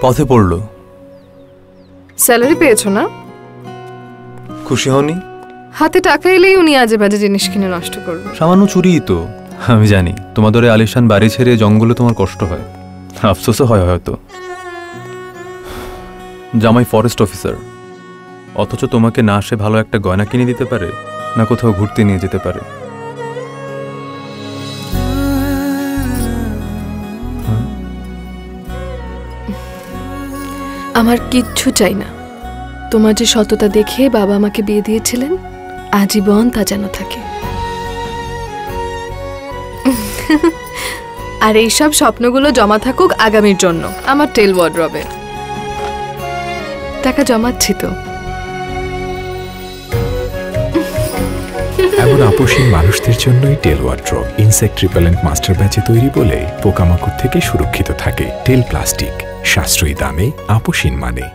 পথে পড়লো। স্যালারি পেয়েছো না? খুশি হওনি? হাতে টাকা এলেই উনি আজে বাজে জিনিস কিনে নষ্ট করবে। সামান্য চুরিই তো। আমি জানি তোমাদের আলিশান বাড়ি ছেড়ে জঙ্গলে তোমার কষ্ট হয়, আফসোসও হয় হয়তো। জামাই ফরেস্ট অফিসার, অথচ তোমাকে না সে ভালো একটা গয়না কিনে দিতে পারে, না কোথাও ঘুরতে নিয়ে যেতে পারে। আমার কিচ্ছু চাই না। তোমার যে সততা দেখে বাবা আমাকে বিয়ে দিয়েছিলেন, আজীবন তা যেন থাকে। আর এইসব স্বপ্নগুলো জমা থাকুক আগামীর জন্য আমার টেল ওয়ার্ডরবে। টাকা জমাচ্ছি তো। এমন আপোষহীন মানুষদের জন্যই টেল ওয়ার্ড্রব ইনসেক্ট রিপেলেন্ট মাস্টার ব্যাচে তৈরি বলে পোকামাকড় থেকে সুরক্ষিত থাকে। টেল প্লাস্টিক, সাশ্রয়ী দামে, আপোষহীন মানে।